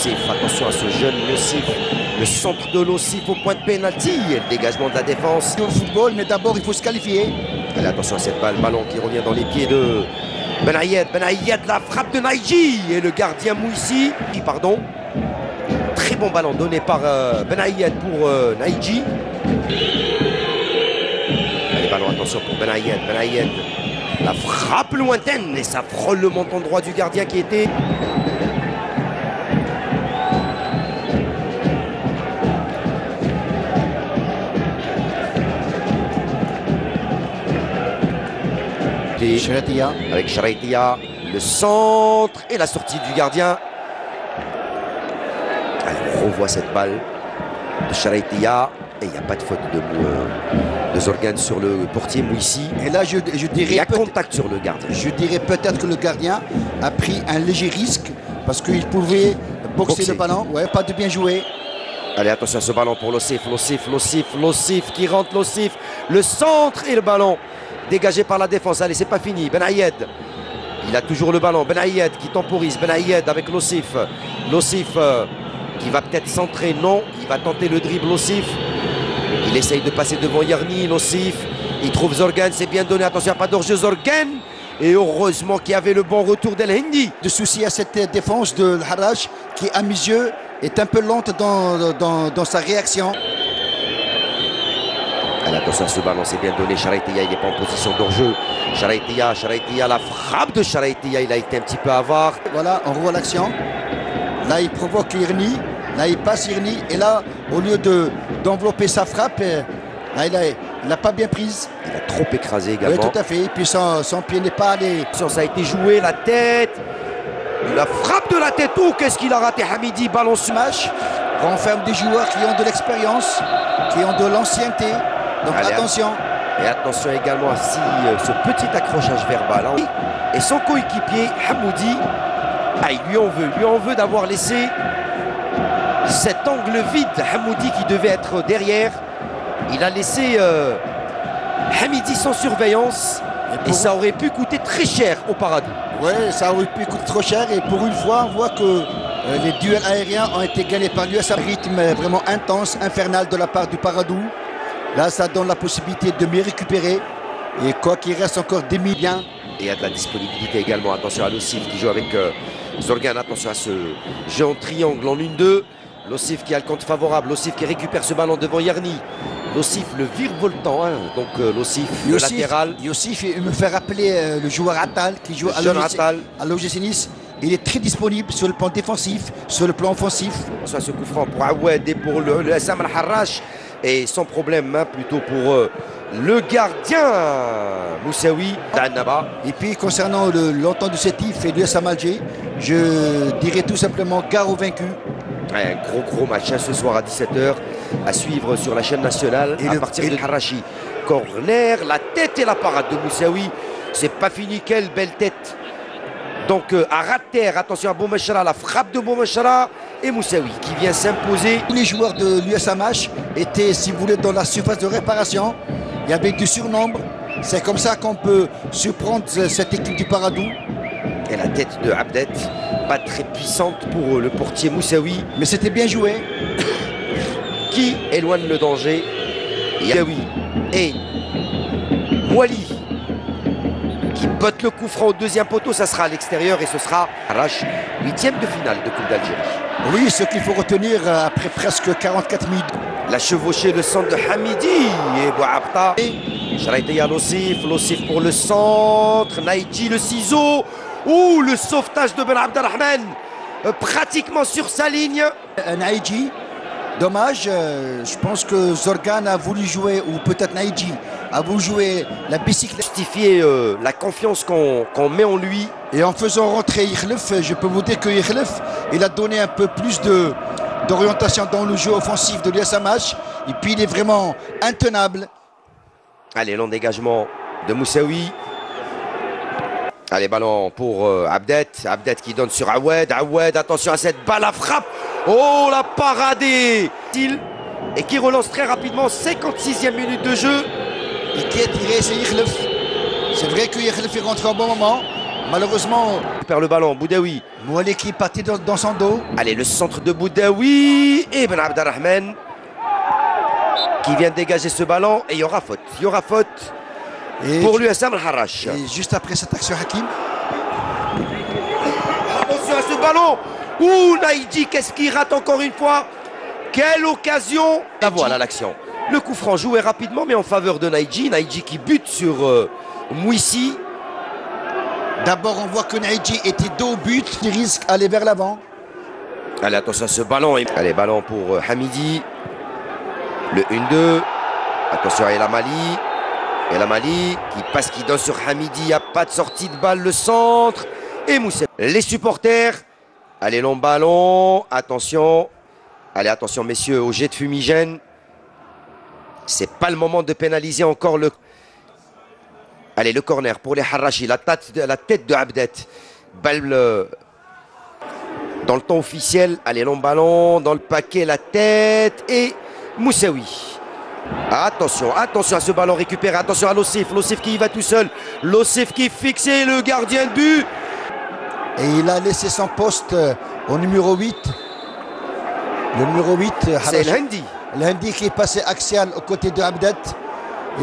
Lossif, attention à ce jeune Lossif. Le centre de Lossif au point de pénalty et le dégagement de la défense. Au football, mais d'abord il faut se qualifier. Allez, attention à cette balle, ballon qui revient dans les pieds de Benayed. Benayed, la frappe de Naïji et le gardien Mouissi. Pardon. Très bon ballon donné par Benayed pour Naïji. Allez, ballon, attention pour Benayed. Benayed, la frappe lointaine et ça frôle le menton droit du gardien qui était... Charaitia. Avec Charaitia, le centre et la sortie du gardien. Allez, on revoit cette balle de Charaitia et il n'y a pas de faute de Zorgan sur le portier Mouissi. Et là, je dirais... Il y a contact sur le gardien. Je dirais peut-être que le gardien a pris un léger risque parce qu'il pouvait boxer le ballon. Ouais, pas de bien joué. Allez, attention à ce ballon pour Lossif. Lossif qui rentre, Lossif. Le centre et le ballon. Dégagé par la défense. Allez, c'est pas fini. Benayed. Il a toujours le ballon. Benayed qui temporise. Benayed avec Lossif. Lossif qui va peut-être centrer. Non, il va tenter le dribble. Lossif. Il essaye de passer devant Yarni. Lossif. Il trouve Zorgan. C'est bien donné. Attention, il n'y a pas d'orjeu. Zorgan. Et heureusement qu'il y avait le bon retour d'El Hindi. De souci à cette défense de Harrach qui, à mes yeux, est un peu lente dans sa réaction. Allez, attention à ce ballon, c'est bien donné. Charaitia, il n'est pas en position d'enjeu. Charaitia, la frappe de Charaitia, il a été un petit peu avare. Voilà, on revoit l'action. Là, il provoque Irni. Là, il passe Irni. Et là, au lieu d'envelopper sa frappe, là, il n'a pas bien prise. Il a trop écrasé également. Oui, tout à fait. Et puis son pied n'est pas allé. Ça a été joué, la tête. La frappe de la tête. Oh, qu'est-ce qu'il a raté, Hamidi. Ballon smash. Renferme des joueurs qui ont de l'expérience, qui ont de l'ancienneté. Donc allez, attention. Et attention également à ce petit accrochage verbal. Hein. Et son coéquipier, Hamoudi, il lui en veut d'avoir laissé cet angle vide. Hamoudi qui devait être derrière. Il a laissé Hamidi sans surveillance. Et ça aurait pu coûter très cher au Paradou. Oui, ça aurait pu coûter trop cher. Et pour une fois, on voit que les duels aériens ont été gagnés par l'US. Un rythme vraiment intense, infernal de la part du Paradou. Là, ça donne la possibilité de mieux récupérer. Et quoi qu'il reste encore des millions. Et il y a de la disponibilité également. Attention à Lossif qui joue avec Zorgan. Attention à ce jeu en triangle en 1-2. Lossif qui a le compte favorable. Lossif qui récupère ce ballon devant Yarni. Lossif, le virevoltant. Hein. Donc Lossif, le latéral. Yossif, il me fait rappeler le joueur Attal qui joue à l'OGC Nice. Il est très disponible sur le plan défensif, sur le plan offensif. Soit ce coup franc pour Aoued et pour le SM Al-Harrach. Et sans problème, hein, plutôt pour le gardien Moussaoui d'Annaba. Et puis concernant l'entente de Sétif et l'USM Alger, je dirais tout simplement gare aux vaincus. Ouais, un gros match hein, ce soir à 17h à suivre sur la chaîne nationale et à partir de Harachi. Corner, la tête et la parade de Moussaoui. C'est pas fini, quelle belle tête. Donc à ras de terre, attention à Boumachara, la frappe de Boumachara et Moussaoui qui vient s'imposer. Tous les joueurs de l'USMH étaient, si vous voulez, dans la surface de réparation. Il y avait du surnombre. C'est comme ça qu'on peut surprendre cette équipe du Paradou. Et la tête de Abdet, pas très puissante pour le portier Moussaoui. Mais c'était bien joué. Qui éloigne le danger. Yaoui et Wali qui botte le coup franc au deuxième poteau, ça sera à l'extérieur et ce sera Harrach, 8e de finale de Coupe d'Algérie. Oui, ce qu'il faut retenir après presque 44 minutes. La chevauchée, le centre de Hamidi et Bouabta. Charaitia Lossif, Lossif pour le centre, Naïji le ciseau. Ouh, le sauvetage de Ben Abdelrahman, pratiquement sur sa ligne. Naïji, dommage, je pense que Zorgan a voulu jouer, ou peut-être Naïji a voulu jouer la bicyclette. Justifier la confiance qu'on met en lui. Et en faisant rentrer Irlef, je peux vous dire que Irlef, il a donné un peu plus d'orientation dans le jeu offensif de l'USMH. Et puis il est vraiment intenable. Allez, long dégagement de Moussaoui. Allez, ballon pour Abdet. Abdet qui donne sur Aoued. Aoued, attention à cette balle à frappe. Oh, la paradée. Et qui relance très rapidement, 56e minute de jeu. Et qui est tiré, c'est Irlef. C'est vrai que Irlef est rentré au bon moment. Malheureusement, Il perd le ballon, Boudaoui. Mouali qui est parti dans son dos. Allez, le centre de Boudaoui. Et Ben Abdelrahman qui vient de dégager ce ballon. Et il y aura faute. Il y aura faute pour l'USM Al-Harrach. Et juste après cette action, Hakim. Attention à ce ballon. Ouh, Naïdji, qu'est-ce qu'il rate encore une fois? Quelle occasion! La voilà l'action. Le coup franc joué rapidement, mais en faveur de Naïdji. Naïdji qui bute sur Mouissi. D'abord, on voit que Naïdji était dos au but. Il risque d'aller vers l'avant. Allez, attention à ce ballon. Allez, ballon pour Hamidi. Le 1-2. Attention à El Amali. El Amali qui passe, qui donne sur Hamidi. Il n'y a pas de sortie de balle. Le centre. Et Moussa. Les supporters. Allez, long ballon. Attention. Allez, attention, messieurs, au jet de fumigène. C'est pas le moment de pénaliser encore le... Allez, le corner pour les Harrachi. La tête de Abdet. Balle dans le temps officiel. Allez, long ballon. Dans le paquet, la tête. Et Moussaoui. Attention, attention à ce ballon récupéré. Attention à Lossif. Lossif qui y va tout seul. Lossif qui est fixé, le gardien de but. Et il a laissé son poste au numéro 8. Le numéro 8, c'est l'Hindi. L'Hindi qui est passé axial aux côtés de Abdet.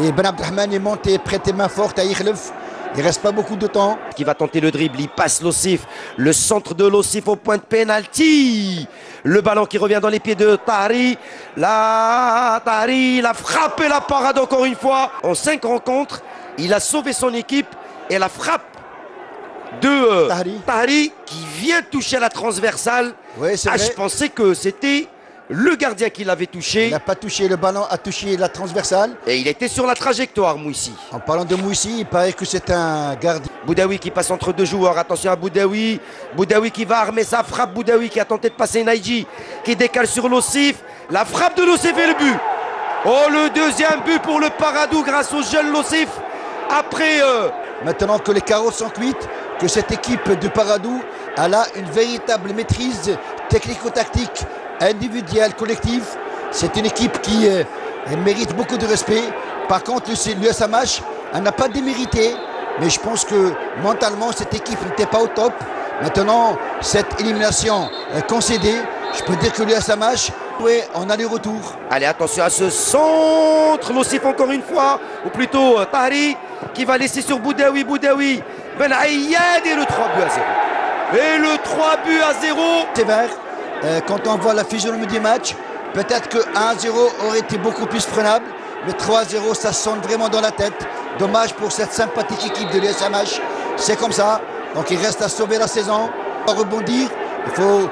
Et Ben Abdelrahman est monté, prêté main forte à Ikhlef. Il ne reste pas beaucoup de temps. Qui va tenter le dribble, il passe Lossif. Le centre de Lossif au point de pénalty. Le ballon qui revient dans les pieds de Tahri. Tahri, il a frappé la parade encore une fois. En 5 rencontres, il a sauvé son équipe. Et la frappe de Tahri qui vient toucher la transversale. Oui, c'est vrai. Je pensais que c'était le gardien qui l'avait touché. Il n'a pas touché le ballon, a touché la transversale. Et il était sur la trajectoire, Mouissi. En parlant de Mouissi, il paraît que c'est un gardien. Boudaoui qui passe entre deux joueurs. Attention à Boudaoui. Boudaoui qui va armer sa frappe. Boudaoui qui a tenté de passer Naïdji. Qui décale sur Lossif. La frappe de Lossif et le but. Oh, le deuxième but pour le Paradou grâce au jeune Lossif. Après... Maintenant que les carottes sont cuites, que cette équipe du Paradou a là une véritable maîtrise technico-tactique, individuelle, collective. C'est une équipe qui mérite beaucoup de respect. Par contre, l'USM Alger n'a pas démérité. Mais je pense que mentalement, cette équipe n'était pas au top. Maintenant, cette élimination concédée, je peux dire que l'USM Alger, oui, en aller-retour. Allez, attention à ce centre. Lossif encore une fois. Ou plutôt Tahri qui va laisser sur Boudaoui. Boudaoui. Ben Ayad et le 3 buts à 0. Et le 3 buts à 0. Sévère, quand on voit la physionomie du match, peut-être que 1-0 aurait été beaucoup plus prenable. Mais 3-0, ça sonne vraiment dans la tête. Dommage pour cette sympathique équipe de l'USM Alger. C'est comme ça. Donc il reste à sauver la saison. Pour rebondir, il faut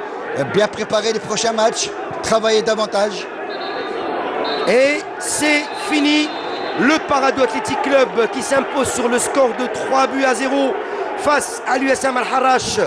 bien préparer les prochains matchs, travailler davantage. Et c'est fini. Le Paradou Athletic Club qui s'impose sur le score de 3 buts à 0 face à l'USM Al-Harrach.